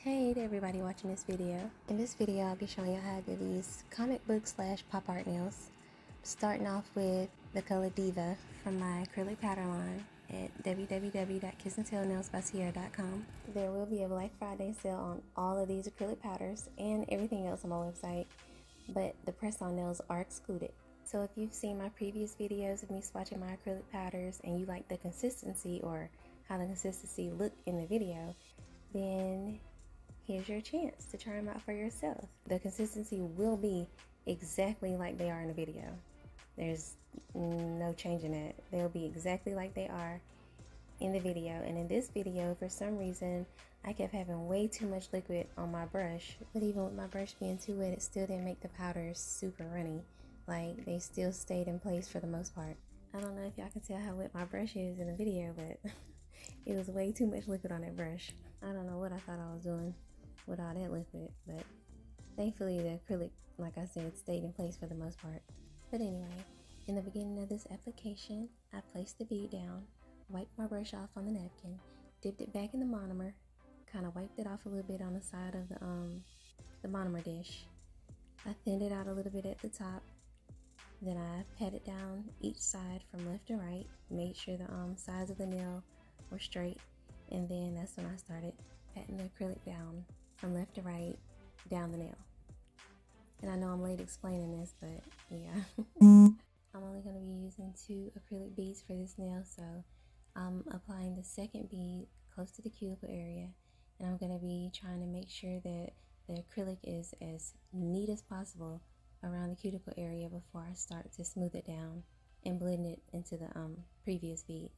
Hey to everybody watching this video. In this video, I'll be showing you how to do these comic book / pop art nails. Starting off with the color Diva from my acrylic powder line at www.kissandtellnailsbyciera.com. There will be a Black Friday sale on all of these acrylic powders and everything else on my website, but the press-on nails are excluded. So if you've seen my previous videos of me swatching my acrylic powders and you like the consistency or how the consistency looked in the video, then here's your chance to try them out for yourself. The consistency will be exactly like they are in the video. There's no changing it. They'll be exactly like they are in the video. And in this video, for some reason, I kept having way too much liquid on my brush. But even with my brush being too wet, it still didn't make the powders super runny. Like, they still stayed in place for the most part. I don't know if y'all can tell how wet my brush is in the video, but it was way too much liquid on that brush. I don't know what I thought I was doing with all that liquid, but thankfully the acrylic, like I said, stayed in place for the most part. But anyway, in the beginning of this application, I placed the bead down, wiped my brush off on the napkin, dipped it back in the monomer, kind of wiped it off a little bit on the side of the monomer dish. I thinned it out a little bit at the top. Then I patted down each side from left to right, made sure the sides of the nail were straight, and then that's when I started patting the acrylic down from left to right down the nail. And I know I'm late explaining this, but yeah. I'm only going to be using 2 acrylic beads for this nail, so I'm applying the second bead close to the cuticle area, and I'm going to be trying to make sure that the acrylic is as neat as possible around the cuticle area before I start to smooth it down and blend it into the previous bead.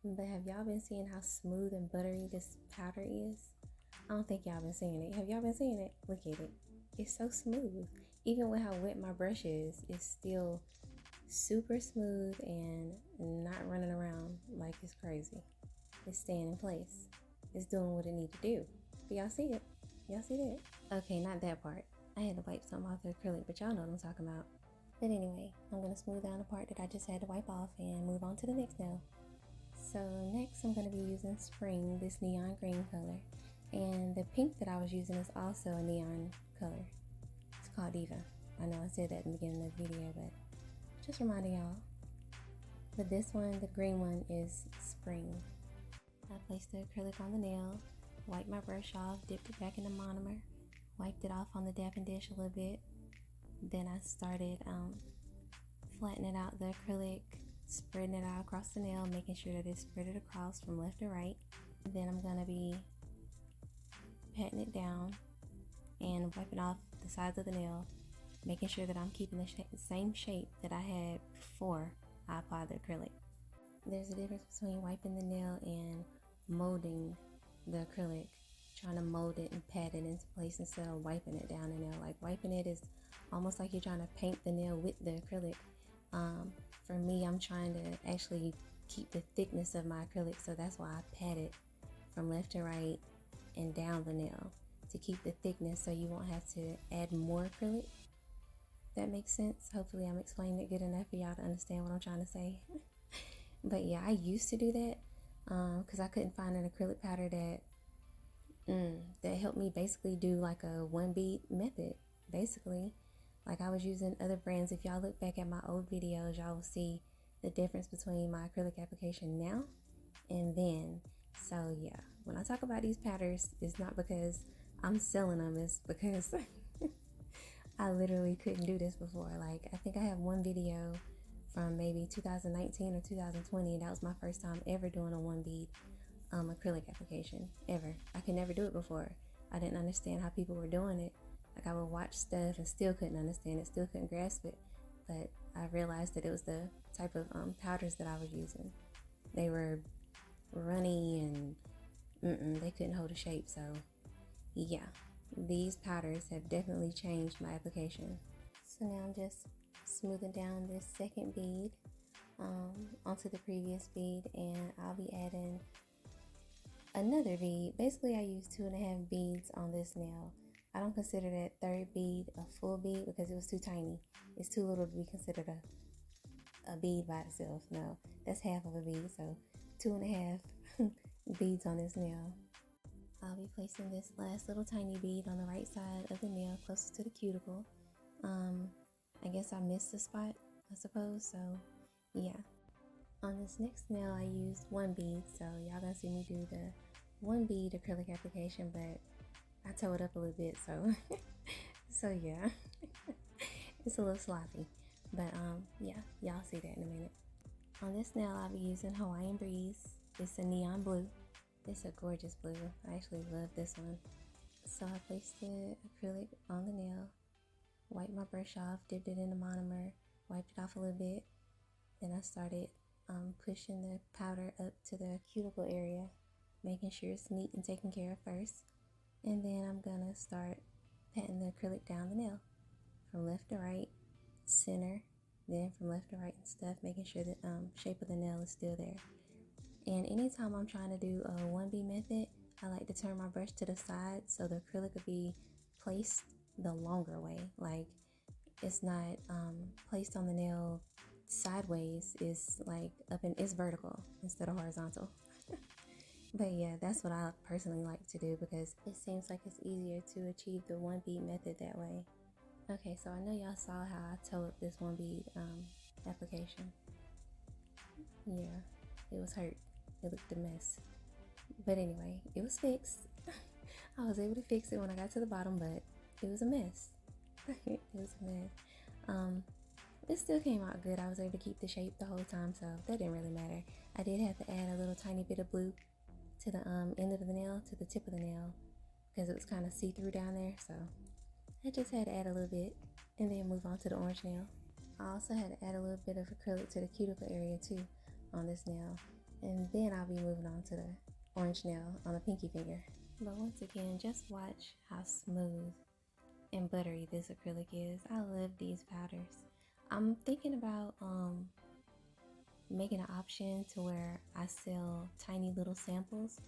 But have y'all been seeing how smooth and buttery this powder is? I don't think y'all been seeing it. Have y'all been seeing it? Look at it. It's so smooth. Even with how wet my brush is, it's still super smooth and not running around like it's crazy. It's staying in place. It's doing what it needs to do. Do y'all see it? Y'all see that? Okay, not that part. I had to wipe something off the acrylic, but y'all know what I'm talking about. But anyway, I'm going to smooth down the part that I just had to wipe off and move on to the next nail. So next I'm going to be using Spring, this neon green color. And the pink that I was using is also a neon color. It's called Diva. I know I said that in the beginning of the video, but just reminding y'all. But this one, the green one, is Spring. I placed the acrylic on the nail, wiped my brush off, dipped it back in the monomer, wiped it off on the dapping dish a little bit. Then I started flattening out the acrylic, spreading it out across the nail, making sure that it's spread it across from left to right. Then I'm going to be patting it down and wiping off the sides of the nail, making sure that I'm keeping the same shape that I had before I applied the acrylic. There's a difference between wiping the nail and molding the acrylic, trying to mold it and pat it into place instead of wiping it down the nail. Like, wiping it is almost like you're trying to paint the nail with the acrylic. For me, I'm trying to actually keep the thickness of my acrylic, so that's why I pat it from left to right and down the nail to keep the thickness so you won't have to add more acrylic. That makes sense. Hopefully I'm explaining it good enough for y'all to understand what I'm trying to say. But yeah, I used to do that because I couldn't find an acrylic powder that helped me basically do like a 1 bead method, basically. Like, I was using other brands. If y'all look back at my old videos, y'all will see the difference between my acrylic application now and then. So yeah, when I talk about these powders, it's not because I'm selling them, it's because I literally couldn't do this before. Like, I think I have one video from maybe 2019 or 2020, and that was my first time ever doing a 1 bead acrylic application, ever. I could never do it before. I didn't understand how people were doing it. Like, I would watch stuff and still couldn't understand it, still couldn't grasp it. But I realized that it was the type of powders that I was using. They were runny and they couldn't hold a shape. So yeah, these powders have definitely changed my application. So now I'm just smoothing down this second bead onto the previous bead, and I'll be adding another bead. Basically, I used 2.5 beads on this nail. I don't consider that third bead a full bead because it was too tiny. It's too little to be considered a bead by itself. No, that's half of a bead, so 2.5 beads on this nail. I'll be placing this last little tiny bead on the right side of the nail closest to the cuticle. I guess I missed the spot, I suppose, so yeah. On this next nail I used one bead, so y'all gonna see me do the one bead acrylic application, but I tore it up a little bit, so so yeah. It's a little sloppy, but yeah, y'all see that in a minute. On this nail I'll be using Hawaiian Breeze. It's a neon blue. It's a gorgeous blue. I actually love this one. So I placed the acrylic on the nail, wiped my brush off, dipped it in the monomer, wiped it off a little bit. Then I started pushing the powder up to the cuticle area, making sure it's neat and taken care of first. And then I'm gonna start patting the acrylic down the nail from left to right, center, then from left to right and stuff, making sure the shape of the nail is still there. And anytime I'm trying to do a 1B method, I like to turn my brush to the side so the acrylic will be placed the longer way. Like it's not placed on the nail sideways, it's like it's vertical instead of horizontal. But yeah, that's what I personally like to do because it seems like it's easier to achieve the 1 bead method that way. Okay, so I know y'all saw how I tore up this 1 bead application. Yeah, it was hurt. It looked a mess. But anyway, it was fixed. I was able to fix it when I got to the bottom, but it was a mess. It was a mess. It still came out good. I was able to keep the shape the whole time, so that didn't really matter. I did have to add a little tiny bit of blue to the end of the nail, to the tip of the nail, because it was kind of see-through down there, so I just had to add a little bit and then move on to the orange nail. I also had to add a little bit of acrylic to the cuticle area too on this nail, and then I'll be moving on to the orange nail on the pinky finger. But once again, just watch how smooth and buttery this acrylic is. I love these powders. I'm thinking about making an option to where I sell tiny little samples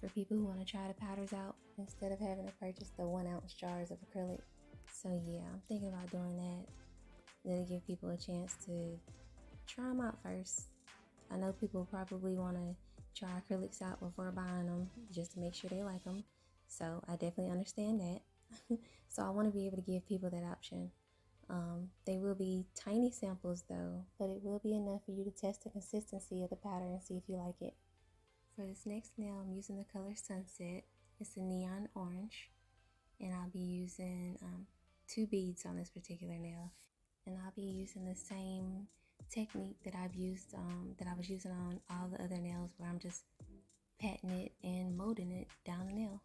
for people who want to try the powders out instead of having to purchase the 1 ounce jars of acrylic. So yeah, I'm thinking about doing that. That'll give people a chance to try them out first. I know people probably want to try acrylics out before buying them just to make sure they like them. So I definitely understand that. So I want to be able to give people that option. They will be tiny samples though, but it will be enough for you to test the consistency of the powder and see if you like it. For this next nail, I'm using the color Sunset. It's a neon orange, and I'll be using 2 beads on this particular nail. And I'll be using the same technique that I was using on all the other nails, where I'm just patting it and molding it down the nail.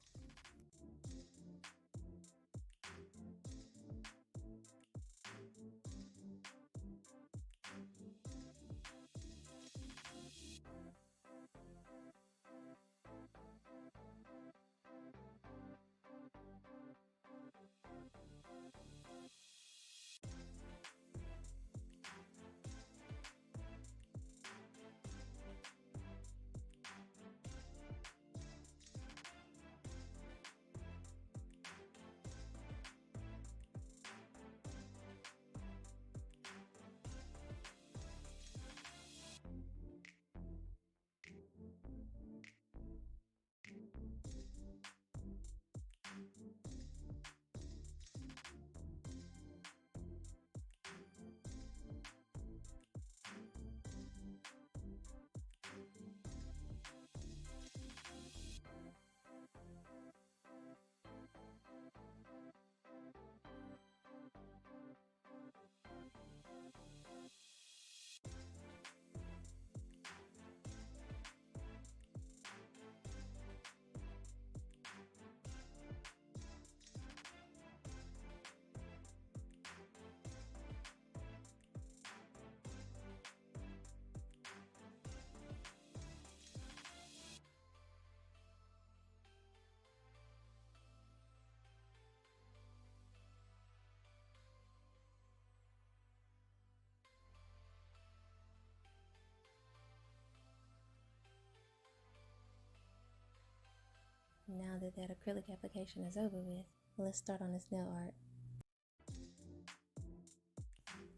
Now that acrylic application is over with, let's start on this nail art.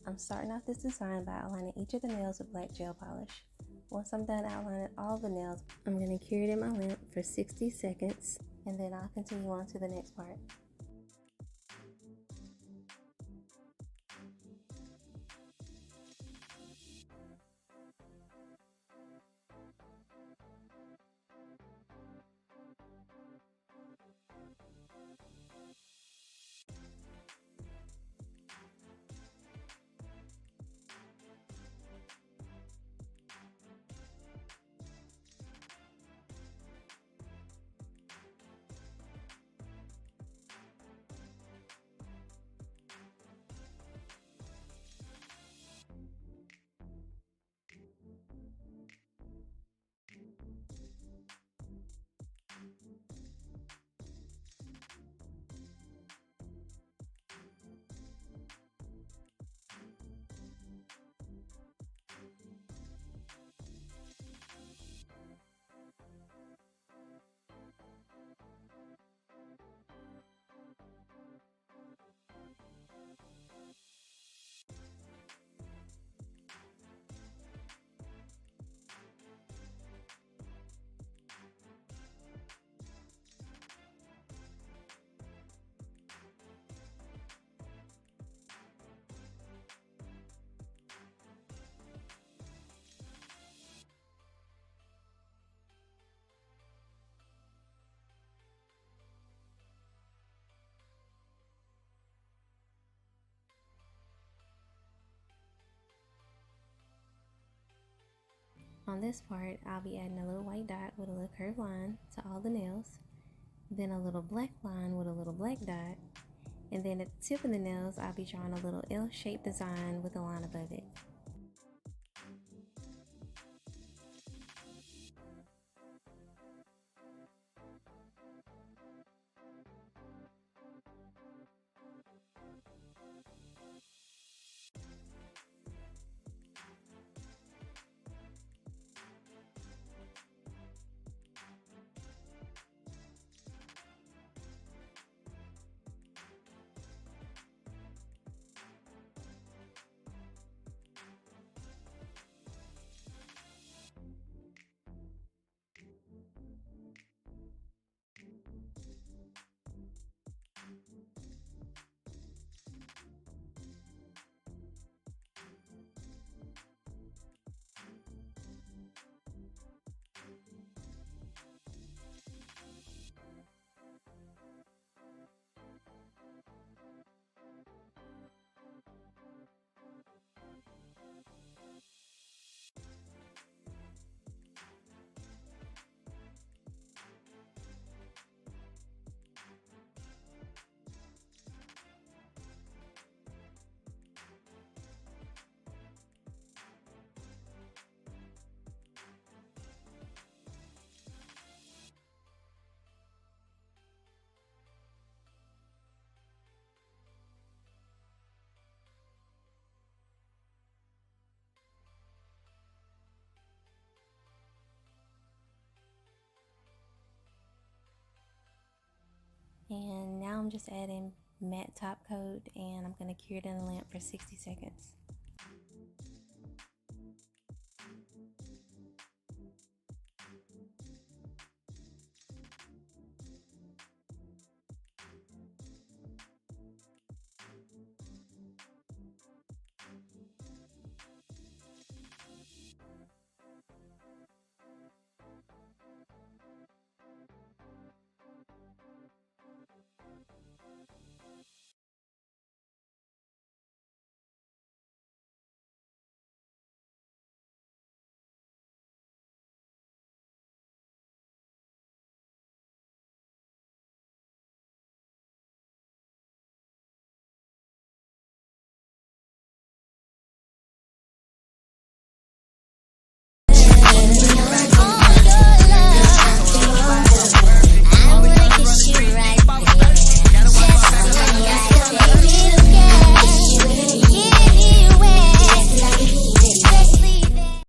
I'm starting off this design by outlining each of the nails with black gel polish. Once I'm done outlining all the nails, I'm going to cure it in my lamp for 60 seconds. and then I'll continue on to the next part. On this part, I'll be adding a little white dot with a little curved line to all the nails, then a little black line with a little black dot, and then at the tip of the nails, I'll be drawing a little L-shaped design with a line above it. And now I'm just adding matte top coat, and I'm going to cure it in the lamp for 60 seconds.